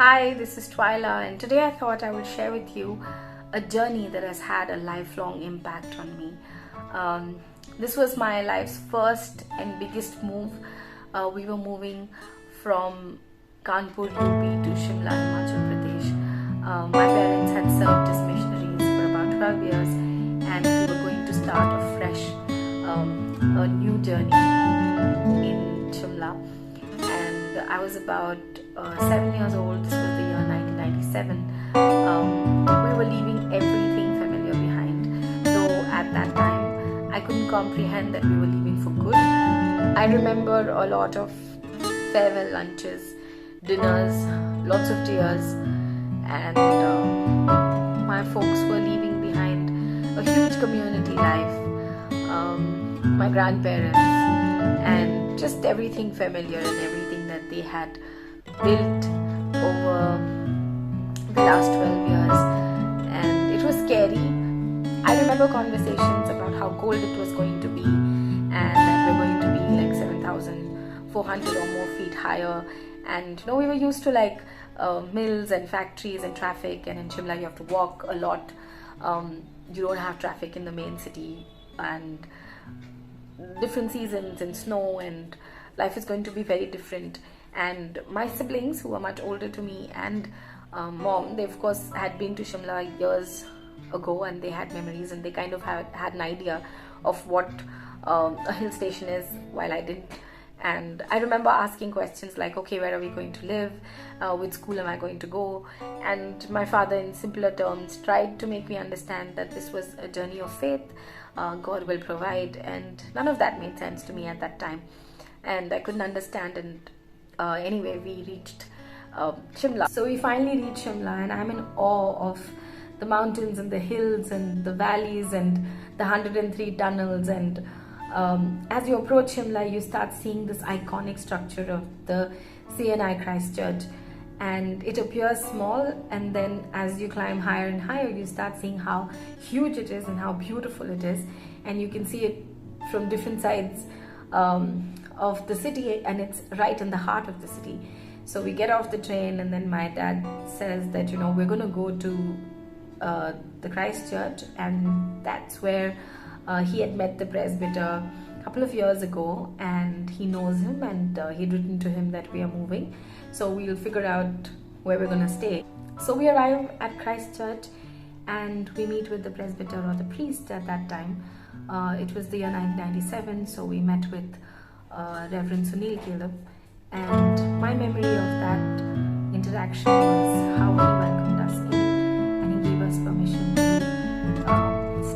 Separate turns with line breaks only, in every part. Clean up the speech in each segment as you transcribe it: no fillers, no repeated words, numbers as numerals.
Hi, this is Twyla, and today I thought I would share with you a journey that has had a lifelong impact on me. This was my life's first and biggest move. We were moving from Kanpur, UP to Shimla, Himachal Pradesh. My parents had served as missionaries for about 12 years, and we were going to start a new journey in Shimla. And I was about 7 years old. This was the year 1997. We were leaving everything familiar behind, though at that time I couldn't comprehend that we were leaving for good. I remember a lot of farewell lunches, dinners, lots of tears, and my folks were leaving behind a huge community life, my grandparents, and just everything familiar and everything that they had built over the last 12 years. And it was scary. I remember conversations about how cold it was going to be, and that we're going to be like 7,400 or more feet higher. And we were used to mills and factories and traffic, and in Shimla you have to walk a lot. You don't have traffic in the main city, and different seasons and snow, and life is going to be very different. And my siblings, who were much older to me, and mom, they of course had been to Shimla years ago, and they had memories, and they kind of had an idea of what a hill station is, while I didn't. And I remember asking questions like, okay, where are we going to live? Which school am I going to go? And my father, in simpler terms, tried to make me understand that this was a journey of faith. God will provide, and none of that made sense to me at that time, and I couldn't understand. And anyway, we reached Shimla. So we finally reached Shimla, and I'm in awe of the mountains and the hills and the valleys and the 103 tunnels. And as you approach Shimla, you start seeing this iconic structure of the CNI Christ Church, and it appears small, and then as you climb higher and higher, you start seeing how huge it is and how beautiful it is, and you can see it from different sides of the city, and it's right in the heart of the city. So we get off the train, and then my dad says that we're going to go to the Christ Church, and that's where he had met the Presbyter a couple of years ago, and he knows him, and he'd written to him that we are moving, so we'll figure out where we're going to stay. So we arrive at Christ Church, and we meet with the Presbyter, or the priest at that time. It was the year 1997, so we met with Rev Sunil Caleb, and my memory of that interaction was how he welcomed us in, and he gave us permission to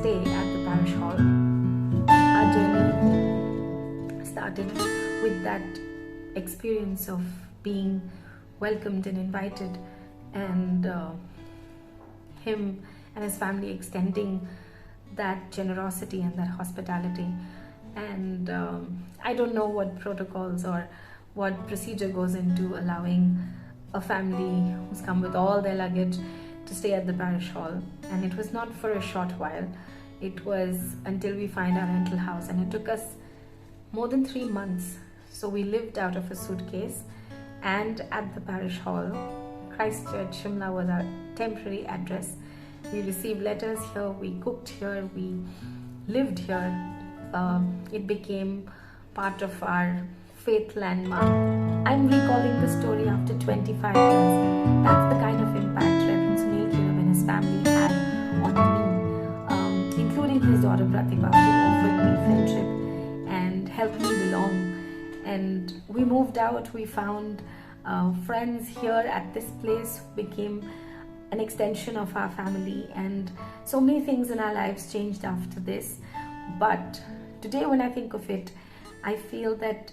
stay at the parish hall. Our journey started with that experience of being welcomed and invited, and him and his family extending that generosity and that hospitality. And I don't know what protocols or what procedure goes into allowing a family who's come with all their luggage to stay at the parish hall. And it was not for a short while. It was until we find our rental house, and it took us more than 3 months. So we lived out of a suitcase, and at the parish hall. Christ Church Shimla was our temporary address. We received letters here, we cooked here, we lived here. It became part of our faith landmark. I'm recalling the story after 25 years. That's the kind of impact Rev Sunil Caleb and his family had on me, including his daughter Pratibha, who offered me friendship and helped me belong. And we moved out, we found friends here at this place, became an extension of our family, and so many things in our lives changed after this. But today, when I think of it, I feel that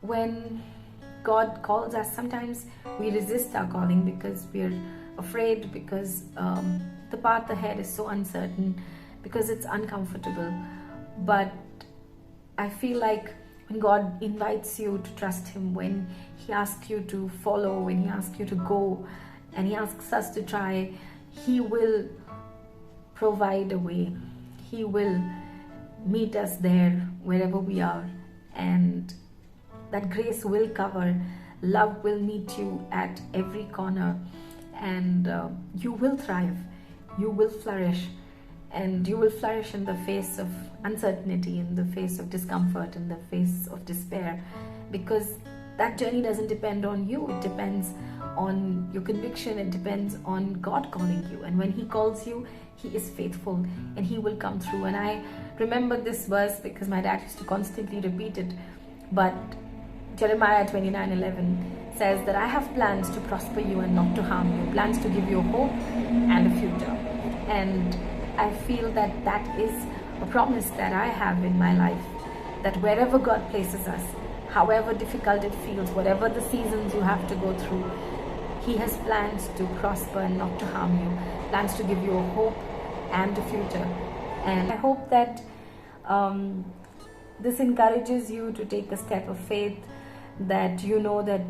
when God calls us, sometimes we resist our calling because we're afraid, because the path ahead is so uncertain, because it's uncomfortable. But I feel like when God invites you to trust Him, when He asks you to follow, when He asks you to go, and He asks us to try, He will provide a way. He will meet us there wherever we are, and that grace will cover Love will meet you at every corner, and you will thrive, you will flourish, and you will flourish in the face of uncertainty, in the face of discomfort, in the face of despair, because that journey doesn't depend on you. It depends on your conviction. It depends on God calling you, and when He calls you, He is faithful and He will come through. And I remember this verse because my dad used to constantly repeat it, but Jeremiah 29:11 says that I have plans to prosper you and not to harm you, plans to give you a hope and a future. And I feel that that is a promise that I have in my life, that wherever God places us, however difficult it feels, whatever the seasons you have to go through, He has plans to prosper and not to harm you, plans to give you a hope and a future. And I hope that this encourages you to take a step of faith, that you know that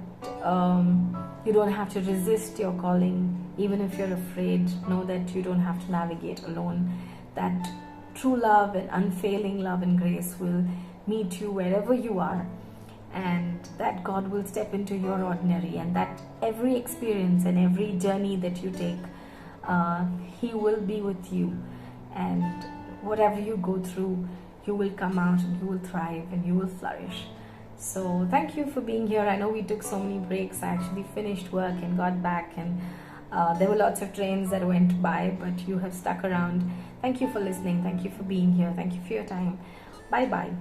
you don't have to resist your calling. Even if you're afraid, know that you don't have to navigate alone, that true love and unfailing love and grace will meet you wherever you are, and that God will step into your ordinary, and that every experience and every journey that you take, He will be with you, and whatever you go through, you will come out and you will thrive and you will flourish. So thank you for being here. I know we took so many breaks. I actually finished work and got back, and there were lots of trains that went by, but you have stuck around. Thank you for listening. Thank you for being here. Thank you for your time. Bye bye.